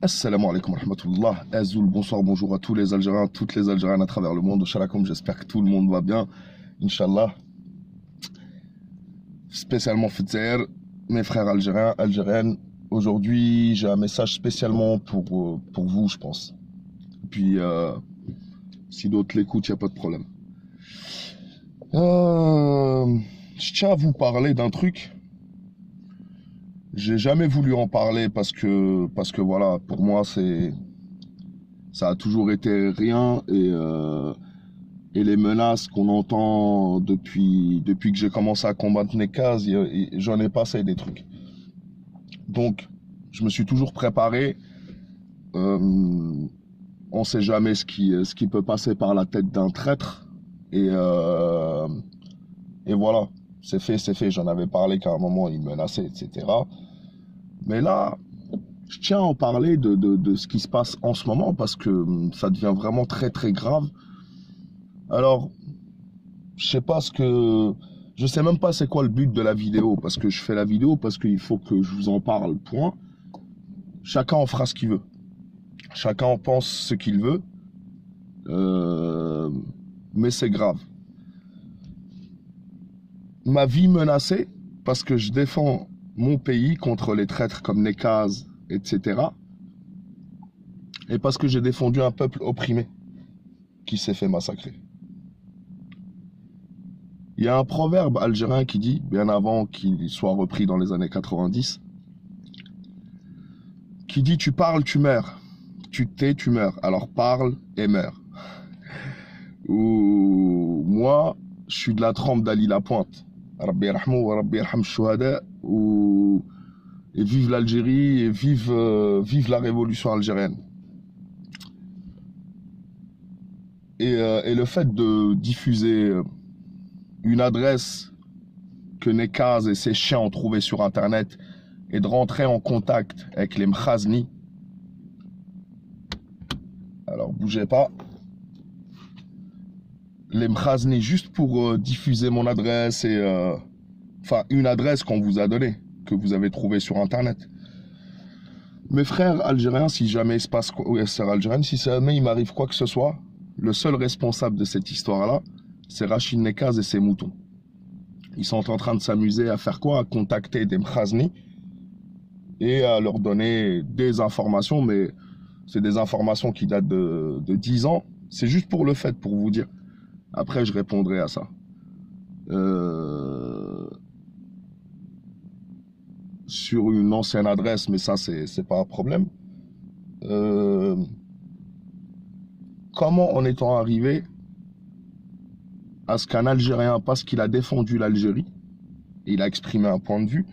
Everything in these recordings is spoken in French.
Assalamu alaikum wa rahmatullah. Azoul, bonsoir, bonjour à tous les Algériens, toutes les Algériennes à travers le monde. Shalakoum, j'espère que tout le monde va bien. Inch'Allah. Spécialement Fitzer, mes frères algériens, algériennes. Aujourd'hui, j'ai un message spécialement pour vous, je pense. Et puis, si d'autres l'écoutent, il n'y a pas de problème. Je tiens à vous parler d'un truc. J'ai jamais voulu en parler parce que voilà, pour moi, ça a toujours été rien et les menaces qu'on entend depuis que j'ai commencé à combattre Nekaz, j'en ai passé des trucs. Donc, je me suis toujours préparé. On sait jamais ce qui peut passer par la tête d'un traître et voilà, c'est fait. J'en avais parlé qu'à un moment il menaçait, etc. Mais là, je tiens à en parler de ce qui se passe en ce moment parce que ça devient vraiment très très grave. Alors, je sais même pas c'est quoi le but de la vidéo, parce que je fais la vidéo parce qu'il faut que je vous en parle, point. Chacun en fera ce qu'il veut. Chacun en pense ce qu'il veut. Mais c'est grave. Ma vie menacée parce que je défends mon pays contre les traîtres comme Nekaz, etc. Et parce que j'ai défendu un peuple opprimé qui s'est fait massacrer. Il y a un proverbe algérien qui dit, bien avant qu'il soit repris dans les années 90, qui dit « Tu parles, tu meurs. Tu tais, tu meurs. Alors parle et meurs. » Ou moi, je suis de la trempe d'Ali Lapointe. Rabbi yarhamou wa Rabbi yarham shuhada. Et vive l'Algérie et vive la révolution algérienne. Et le fait de diffuser une adresse que Nekaz et ses chiens ont trouvée sur Internet et de rentrer en contact avec les Mkhazni. Alors, bougez pas. Les Mkhazni, juste pour diffuser mon adresse et... Enfin, une adresse qu'on vous a donnée, que vous avez trouvée sur Internet. Mes frères algériens, si jamais il se passe quoi, sœurs algériennes, si jamais il m'arrive quoi que ce soit, le seul responsable de cette histoire-là, c'est Rachid Nekaz et ses moutons. Ils sont en train de s'amuser à faire quoi? À contacter des Mkhazni et à leur donner des informations, mais c'est des informations qui datent de 10 ans. C'est juste pour le fait, pour vous dire. Après, je répondrai à ça. Sur une ancienne adresse, mais ça, c'est pas un problème. Comment en étant arrivé à ce qu'un Algérien, parce qu'il a défendu l'Algérie, et il a exprimé un point de vue,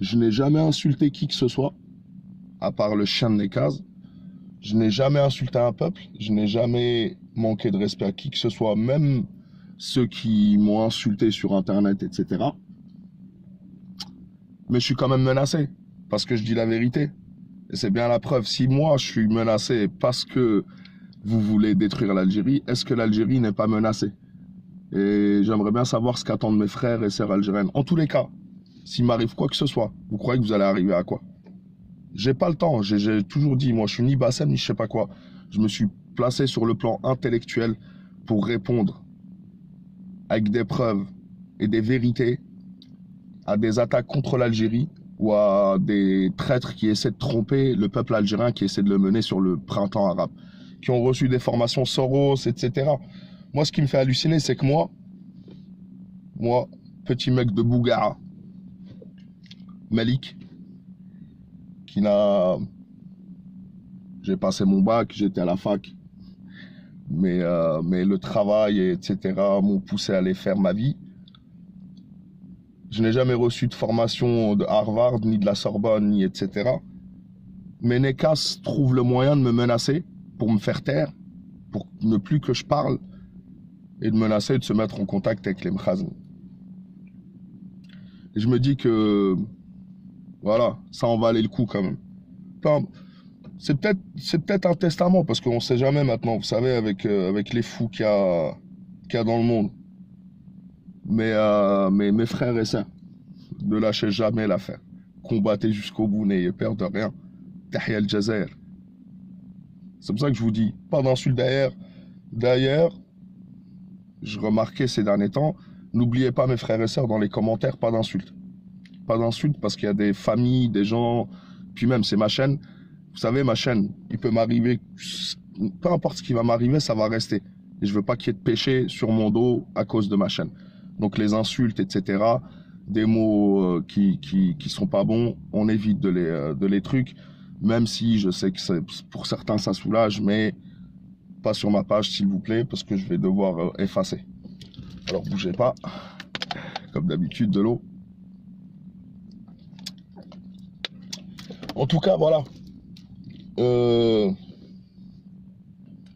je n'ai jamais insulté qui que ce soit, à part le chien de Nekaz, je n'ai jamais insulté un peuple, je n'ai jamais manqué de respect à qui que ce soit, même ceux qui m'ont insulté sur Internet, etc. Mais je suis quand même menacé, parce que je dis la vérité. Et c'est bien la preuve. Si moi, je suis menacé parce que vous voulez détruire l'Algérie, est-ce que l'Algérie n'est pas menacée? Et j'aimerais bien savoir ce qu'attendent mes frères et sœurs algériennes. En tous les cas, s'il m'arrive quoi que ce soit, vous croyez que vous allez arriver à quoi? J'ai pas le temps. J'ai toujours dit, moi, je suis ni Bassem, ni je sais pas quoi. Je me suis placé sur le plan intellectuel pour répondre avec des preuves et des vérités à des attaques contre l'Algérie ou à des traîtres qui essaient de tromper le peuple algérien, qui essaient de le mener sur le printemps arabe, qui ont reçu des formations Soros, etc. Moi, ce qui me fait halluciner, c'est que moi, petit mec de Bougara, Malik, j'ai passé mon bac, j'étais à la fac, mais le travail, etc., m'ont poussé à aller faire ma vie. Je n'ai jamais reçu de formation de Harvard, ni de la Sorbonne, ni etc. Mais Nekaz trouve le moyen de me menacer pour me faire taire, pour ne plus que je parle, et de menacer de se mettre en contact avec les Mkhazni. Et je me dis que, voilà, ça en valait le coup quand même. Enfin, c'est peut-être un testament, parce qu'on ne sait jamais maintenant, vous savez, avec les fous qu'il y a dans le monde. Mais mes frères et sœurs, ne lâchez jamais l'affaire. Combattez jusqu'au bout, n'ayez peur de rien. Tahia al-Jazair. C'est pour ça que je vous dis, pas d'insultes derrière. D'ailleurs, je remarquais ces derniers temps, n'oubliez pas mes frères et sœurs dans les commentaires, pas d'insultes. Pas d'insultes parce qu'il y a des familles, des gens, puis même c'est ma chaîne. Vous savez, ma chaîne, il peut m'arriver, peu importe ce qui va m'arriver, ça va rester. Et je veux pas qu'il y ait de péché sur mon dos à cause de ma chaîne. Donc les insultes, etc., des mots qui sont pas bons, on évite de les trucs, même si je sais que pour certains ça soulage, mais pas sur ma page s'il vous plaît, parce que je vais devoir effacer. Alors bougez pas, comme d'habitude de l'eau. En tout cas, voilà. Je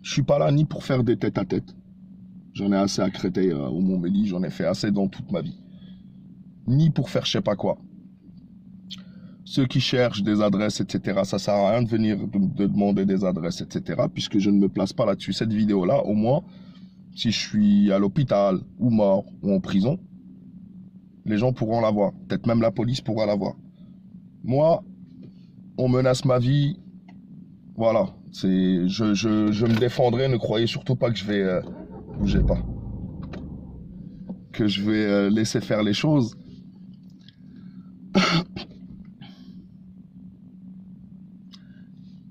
suis pas là ni pour faire des tête-à-tête. J'en ai assez à Créteil au Montmédy, j'en ai fait assez dans toute ma vie. Ni pour faire je sais pas quoi. Ceux qui cherchent des adresses, etc., ça sert à rien de venir de demander des adresses, etc., puisque je ne me place pas là-dessus. Cette vidéo-là, au moins, si je suis à l'hôpital, ou mort, ou en prison, les gens pourront la voir. Peut-être même la police pourra la voir. Moi, on menace ma vie, voilà. Je me défendrai, ne croyez surtout pas que je vais... bougez pas. Que je vais laisser faire les choses.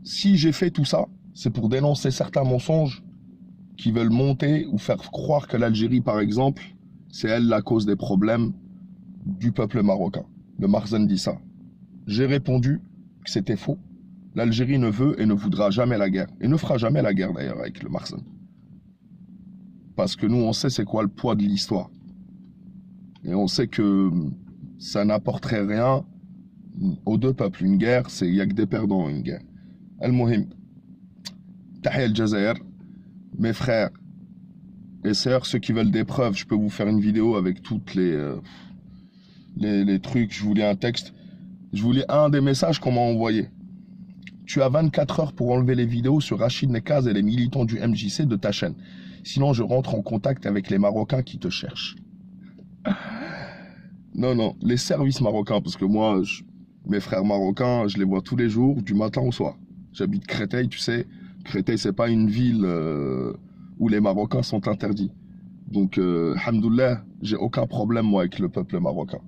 Si j'ai fait tout ça, c'est pour dénoncer certains mensonges qui veulent monter ou faire croire que l'Algérie, par exemple, c'est elle la cause des problèmes du peuple marocain. Le Marzen dit ça. J'ai répondu que c'était faux. L'Algérie ne veut et ne voudra jamais la guerre. Et ne fera jamais la guerre d'ailleurs avec le Marzen. Parce que nous, on sait c'est quoi le poids de l'histoire. Et on sait que ça n'apporterait rien aux deux peuples. Une guerre, il n'y a que des perdants, une guerre. Al-Mohim, Tahia al-Jazair, mes frères et sœurs, ceux qui veulent des preuves, je peux vous faire une vidéo avec toutes les trucs. Je vous lis un texte. Je vous lis un des messages qu'on m'a envoyé. Tu as 24 heures pour enlever les vidéos sur Rachid Nekaz et les militants du MJC de ta chaîne. Sinon, je rentre en contact avec les Marocains qui te cherchent. Non, non, les services marocains, parce que moi, mes frères marocains, je les vois tous les jours, du matin au soir. J'habite Créteil, tu sais. Créteil, c'est pas une ville où les Marocains sont interdits. Donc, alhamdoulilah, j'ai aucun problème, moi, avec le peuple marocain.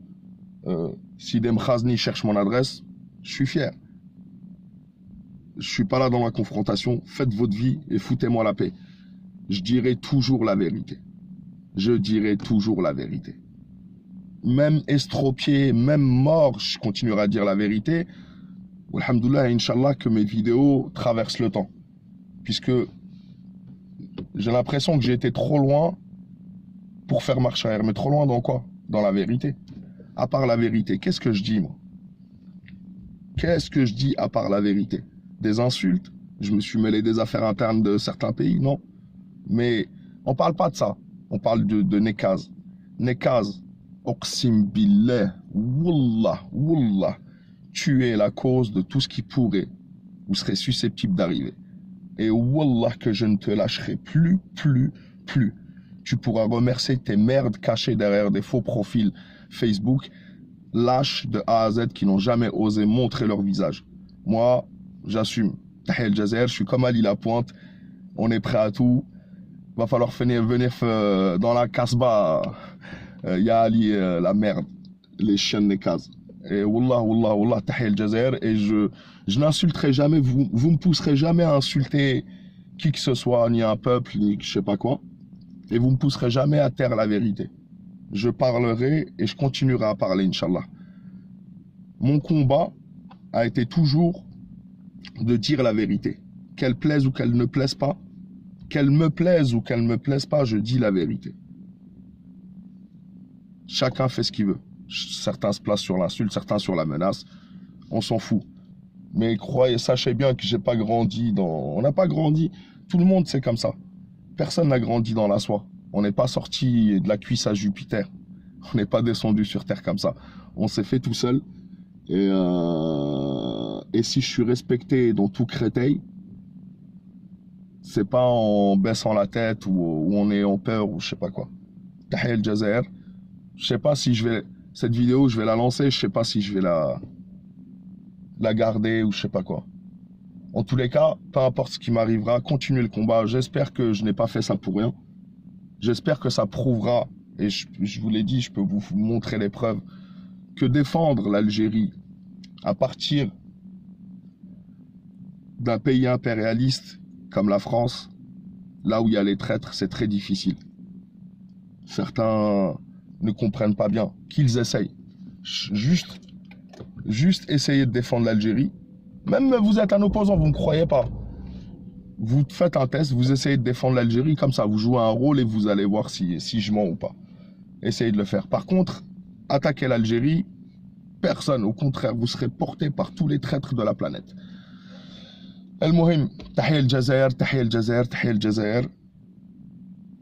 Si Dem Khazni cherche mon adresse, je suis fier. Je suis pas là dans la confrontation. Faites votre vie et foutez-moi la paix. Je dirai toujours la vérité. Je dirai toujours la vérité. Même estropié, même mort, je continuerai à dire la vérité. Alhamdoulilah, Inch'Allah, que mes vidéos traversent le temps. Puisque j'ai l'impression que j'ai été trop loin pour faire marche arrière. Mais trop loin dans quoi? Dans la vérité. À part la vérité, qu'est-ce que je dis, moi? Qu'est-ce que je dis à part la vérité? Des insultes? Je me suis mêlé des affaires internes de certains pays? Non. Mais on parle pas de ça. On parle de Nekaz. Nekaz, Oqsim billah, Wallah, Wallah, tu es la cause de tout ce qui pourrait ou serait susceptible d'arriver. Et Wallah que je ne te lâcherai plus. Tu pourras remercier tes merdes cachées derrière des faux profils Facebook, lâches de A à Z qui n'ont jamais osé montrer leur visage. Moi, j'assume. Tahia al-Jazair, je suis comme Ali Lapointe, on est prêt à tout. Va falloir venir dans la Kasbah. Ya Ali, la merde, les chiens de Nekaz. Et Wallah, Tahia al-Jazair. Et je n'insulterai jamais, vous me pousserez jamais à insulter qui que ce soit, ni un peuple, ni je sais pas quoi. Et vous me pousserez jamais à taire la vérité. Je parlerai et je continuerai à parler, Inch'Allah. Mon combat a été toujours de dire la vérité. Qu'elle plaise ou qu'elle ne plaise pas, qu'elle me plaise ou qu'elle ne me plaise pas, je dis la vérité. Chacun fait ce qu'il veut. Certains se placent sur l'insulte, certains sur la menace. On s'en fout. Mais sachez bien que j'ai pas grandi dans... On n'a pas grandi. Tout le monde, c'est comme ça. Personne n'a grandi dans la soie. On n'est pas sorti de la cuisse à Jupiter. On n'est pas descendu sur Terre comme ça. On s'est fait tout seul. Et si je suis respecté dans tout Créteil, c'est pas en baissant la tête ou on est en peur ou je sais pas quoi. Tahia al-Jazair. Je sais pas si je vais... Cette vidéo, je vais la lancer. Je sais pas si je vais la garder ou je sais pas quoi. En tous les cas, peu importe ce qui m'arrivera, continuez le combat. J'espère que je n'ai pas fait ça pour rien. J'espère que ça prouvera, et je vous l'ai dit, je peux vous montrer les preuves, que défendre l'Algérie à partir d'un pays impérialiste comme la France, là où il y a les traîtres, c'est très difficile. Certains ne comprennent pas bien, qu'ils essayent. Juste essayer de défendre l'Algérie. Même vous êtes un opposant, vous ne me croyez pas. Vous faites un test, vous essayez de défendre l'Algérie, comme ça vous jouez un rôle et vous allez voir si je mens ou pas. Essayez de le faire. Par contre, attaquer l'Algérie, personne, au contraire, vous serez porté par tous les traîtres de la planète. Al-Muhim, Tahiyya al-Jazair, Tahiyya al-Jazair, Tahiyya al-Jazair.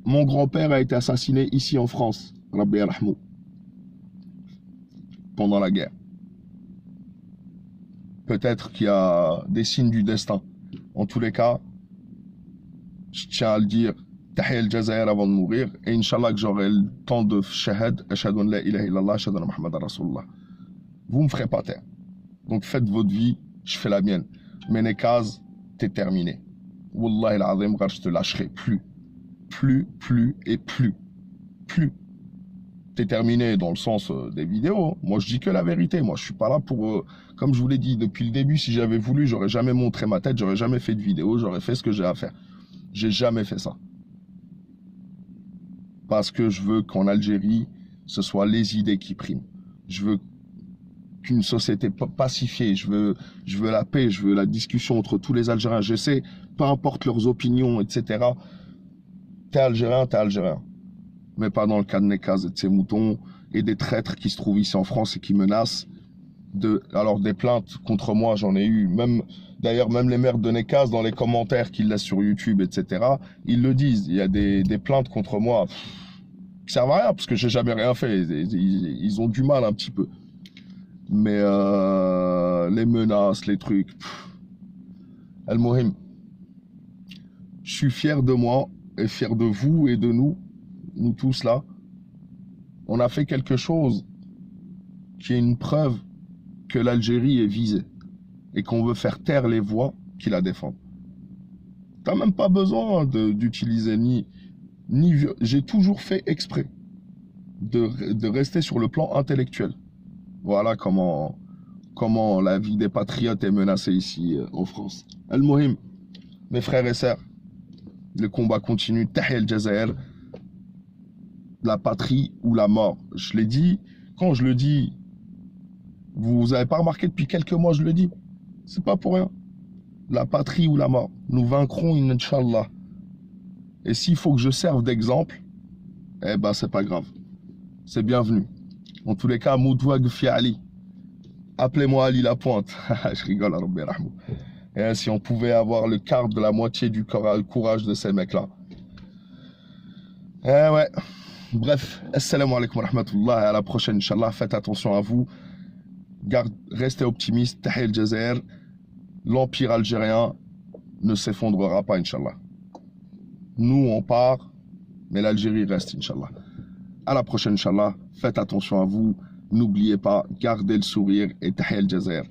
Mon grand-père a été assassiné ici en France, Rabbi yarhamou, pendant la guerre. Peut-être qu'il y a des signes du destin. En tous les cas, je tiens à le dire, Tahiyya al-Jazair avant de mourir, et Inch'Allah que j'aurai le temps de shahad, ashhadu an la ilaha illallah, ashhadu anna Muhammadan Rasulullah. Vous ne me ferez pas taire. Donc faites votre vie, je fais la mienne. Mais Nekaz, t'es terminé. Wallah al-Azim, je te lâcherai plus. Plus. T'es terminé dans le sens des vidéos. Moi, je dis que la vérité. Moi, je suis pas là pour... comme je vous l'ai dit depuis le début, si j'avais voulu, j'aurais jamais montré ma tête, j'aurais jamais fait de vidéo, j'aurais fait ce que j'ai à faire. J'ai jamais fait ça. Parce que je veux qu'en Algérie, ce soit les idées qui priment. Je veux qu'une société pacifiée, je veux la paix, je veux la discussion entre tous les Algériens. Je sais, peu importe leurs opinions, etc. T'es Algérien. Mais pas dans le cas de Nekaz et de ses moutons et des traîtres qui se trouvent ici en France et qui menacent. Alors des plaintes contre moi, j'en ai eu. D'ailleurs, même les maires de Nekaz, dans les commentaires qu'ils laissent sur YouTube, etc., ils le disent. Il y a des plaintes contre moi qui servent à rien parce que j'ai jamais rien fait. Ils ont du mal un petit peu. Mais les menaces, les trucs. Al-Muhim, je suis fier de moi et fier de vous et de nous tous là. On a fait quelque chose qui est une preuve que l'Algérie est visée et qu'on veut faire taire les voix qui la défendent. T'as même pas besoin d'utiliser ni j'ai toujours fait exprès de rester sur le plan intellectuel. Voilà comment la vie des patriotes est menacée ici en France. Al-Muhim, mes frères et sœurs, le combat continue. Tahiyya al-Jazair, la patrie ou la mort. Je l'ai dit, quand je le dis, vous n'avez pas remarqué depuis quelques mois, je le dis. C'est pas pour rien. La patrie ou la mort. Nous vaincrons, Inch'Allah. Et s'il faut que je serve d'exemple, eh ben c'est pas grave. C'est bienvenu. En tous les cas, Moudouag fi Ali. Appelez-moi Ali Lapointe. Je rigole, Rabbi yarhamou. Et si on pouvait avoir le quart de la moitié du courage de ces mecs-là. Eh ouais. Bref, assalamu alaikum wa rahmatullah. Et à la prochaine, Inch'Allah. Faites attention à vous. Restez optimistes. Tahiyya al-Jazair. L'empire algérien ne s'effondrera pas, Inch'Allah. Nous, on part, mais l'Algérie reste, Inch'Allah. À la prochaine, Inch'Allah. Faites attention à vous. N'oubliez pas, gardez le sourire et Tahiyya al-Jazair.